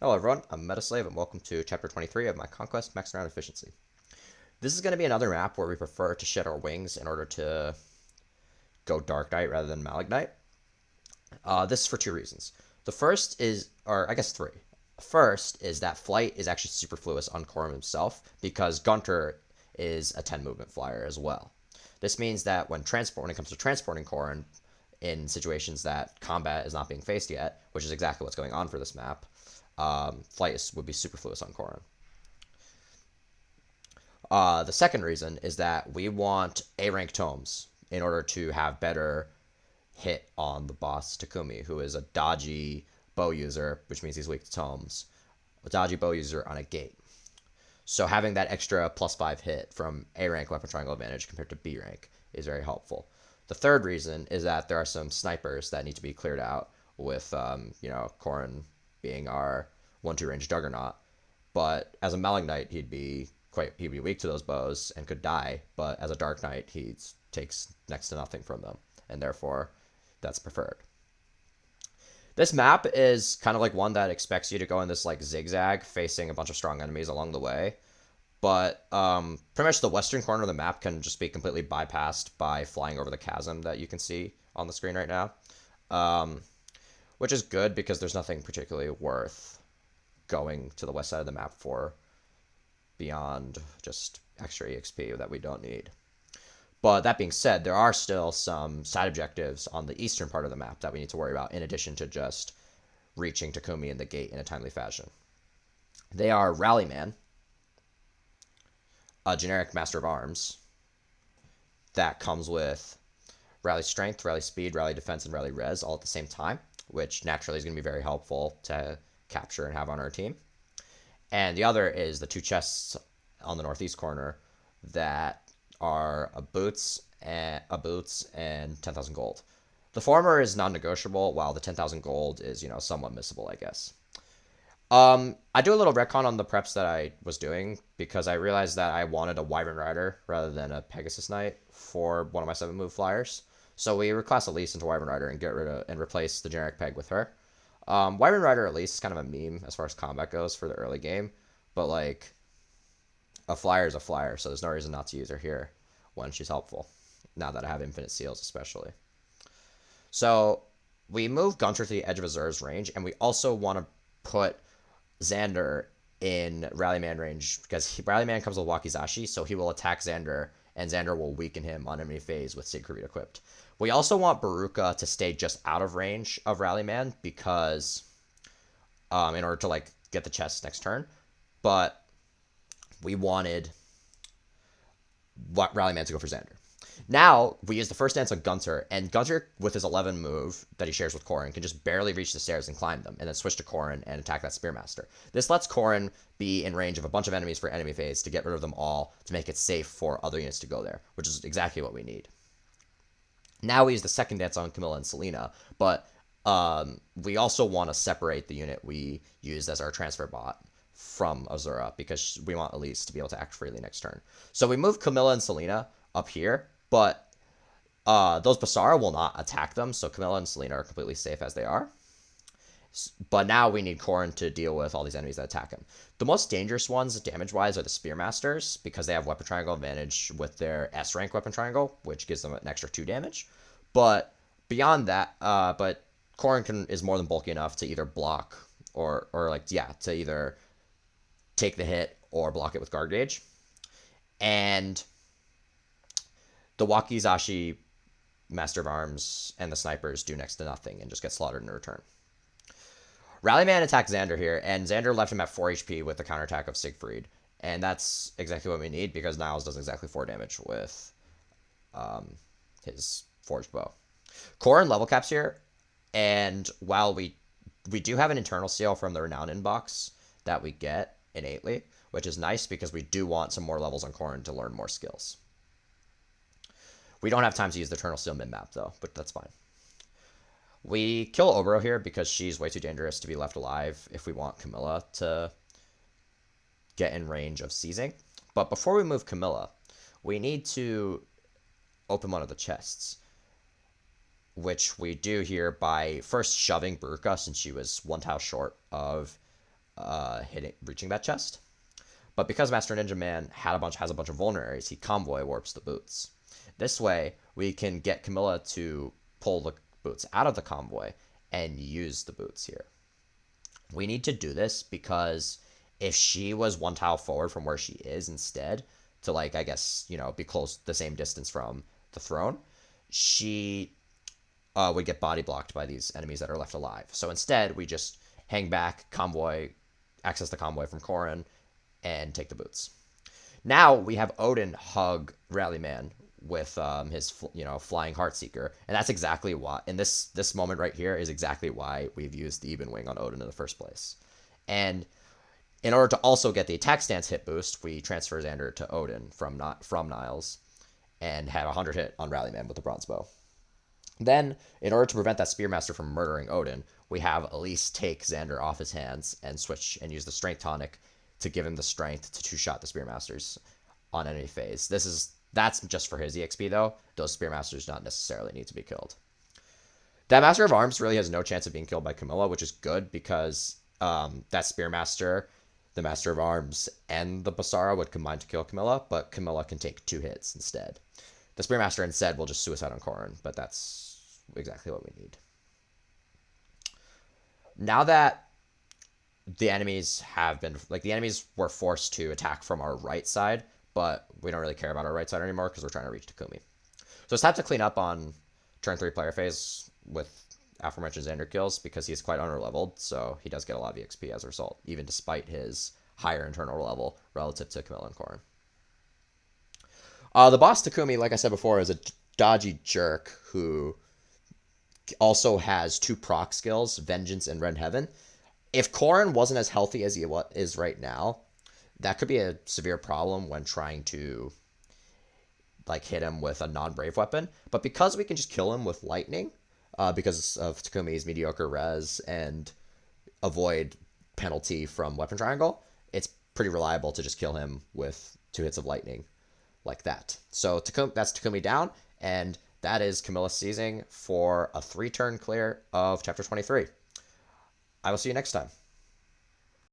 Hello everyone, I'm Metaslave and welcome to Chapter 23 of my Conquest Maxing Around Efficiency. This is going to be another map where we prefer to shed our wings in order to go Dark Knight rather than Malig Knight. This is for two reasons. The first is, or I guess three. First is that Flight is actually superfluous on Corrin himself because Gunter is a 10 movement flyer as well. This means that when it comes to transporting Corrin in situations that combat is not being faced yet, which is exactly what's going on for this map, Flight would be superfluous on Corrin. The second reason is that we want A-rank tomes in order to have better hit on the boss Takumi, who is a dodgy bow user, which means he's weak to tomes. A dodgy bow user on a gate. So having that extra +5 hit from A-rank weapon triangle advantage compared to B-rank is very helpful. The third reason is that there are some snipers that need to be cleared out with, Corrin being our 1-2 range Juggernaut. But as a Malig Knight, he'd be weak to those bows and could die. But as a Dark Knight, he takes next to nothing from them, and therefore that's preferred. This map is kind of like one that expects you to go in this like zigzag, facing a bunch of strong enemies along the way. But pretty much the western corner of the map can just be completely bypassed by flying over the chasm that you can see on the screen right now. Which is good because there's nothing particularly worth going to the west side of the map for beyond just extra EXP that we don't need. But that being said, there are still some side objectives on the eastern part of the map that we need to worry about in addition to just reaching Takumi in the gate in a timely fashion. They are Rallyman, a generic Master of Arms that comes with Rally Strength, Rally Speed, Rally Defense, and Rally Res all at the same time, which naturally is going to be very helpful to capture and have on our team. And the other is the two chests on the northeast corner that are a boots and 10,000 gold. The former is non-negotiable, while the 10,000 gold is, somewhat missable, I guess. I do a little retcon on the preps that I was doing because I realized that I wanted a Wyvern Rider rather than a Pegasus Knight for one of my 7-move flyers. So we reclass Elise into Wyvern Rider and replace the generic Peg with her. Wyvern Rider Elise is kind of a meme as far as combat goes for the early game, but like a flyer is a flyer, so there's no reason not to use her here when she's helpful. Now that I have infinite seals, especially. So we move Gunter to the edge of Azur's range, and we also want to put Xander in Rallyman range because Rallyman comes with Wakizashi, so he will attack Xander, and Xander will weaken him on enemy phase with Siegfried equipped. We also want Baruka to stay just out of range of Rallyman because, in order to get the chest next turn, but we wanted Rallyman to go for Xander. Now, we use the first dance on Gunter, and Gunter, with his 11 move that he shares with Corrin, can just barely reach the stairs and climb them, and then switch to Corrin and attack that Spearmaster. This lets Corrin be in range of a bunch of enemies for enemy phase to get rid of them all, to make it safe for other units to go there, which is exactly what we need. Now we use the second dance on Camilla and Selena, but we also want to separate the unit we used as our transfer bot from Azura, because we want Elise to be able to act freely next turn. So we move Camilla and Selena up here, but those Basara will not attack them, so Camilla and Selena are completely safe as they are. But now we need Corrin to deal with all these enemies that attack him. The most dangerous ones, damage-wise, are the Spearmasters, because they have Weapon Triangle advantage with their S-rank Weapon Triangle, which gives them an extra 2 damage. But beyond that, Corrin is more than bulky enough to either block to either take the hit or block it with Guard Gauge. And the Wakizashi Master of Arms and the Snipers do next to nothing and just get slaughtered in return. Rallyman attacks Xander here, and Xander left him at 4 HP with the counterattack of Siegfried. And that's exactly what we need, because Niles does exactly 4 damage with his Forged Bow. Corrin level caps here, and while we do have an internal seal from the Renown inbox that we get innately, which is nice because we do want some more levels on Corrin to learn more skills. We don't have time to use the Eternal Seal mid-map, though, but that's fine. We kill Obero here because she's way too dangerous to be left alive if we want Camilla to get in range of seizing. But before we move Camilla, we need to open one of the chests, which we do here by first shoving Baruka, since she was 1 tile short of reaching that chest. But because Master Ninja Man has a bunch of vulneraries, he convoy warps the boots. This way, we can get Camilla to pull the boots out of the convoy and use the boots here. We need to do this because if she was one tile forward from where she is instead, to like, I guess, be close, the same distance from the throne, she would get body blocked by these enemies that are left alive. So instead, we just hang back, access the convoy from Corrin, and take the boots. Now we have Odin hug Rallyman with his flying Heartseeker, and that's exactly why. And this moment right here is exactly why we've used the Even Wing on Odin in the first place. And in order to also get the attack stance hit boost, we transfer Xander to Odin from Niles, and had 100 hit on Rallyman with the bronze bow. Then, in order to prevent that Spearmaster from murdering Odin, we have Elise take Xander off his hands and switch and use the Strength Tonic to give him the strength to two-shot the Spearmasters on enemy phase. That's just for his EXP, though. Those Spearmasters don't necessarily need to be killed. That Master of Arms really has no chance of being killed by Camilla, which is good because that Spearmaster, the Master of Arms, and the Basara would combine to kill Camilla, but Camilla can take 2 hits instead. The Spearmaster instead will just suicide on Corrin, but that's exactly what we need. Now that the enemies were forced to attack from our right side, but we don't really care about our right side anymore because we're trying to reach Takumi. So it's time to clean up on turn 3 player phase with aforementioned Xander kills because he's quite underleveled, so he does get a lot of EXP as a result, even despite his higher internal level relative to Camilla and Corrin. The boss Takumi, like I said before, is a dodgy jerk who also has 2 proc skills, Vengeance and Red Heaven. If Corrin wasn't as healthy as he is right now, that could be a severe problem when trying to hit him with a non-brave weapon. But because we can just kill him with lightning, because of Takumi's mediocre res and avoid penalty from weapon triangle, it's pretty reliable to just kill him with 2 hits of lightning like that. So that's Takumi down, and that is Camilla seizing for a 3-turn clear of Chapter 23. I will see you next time.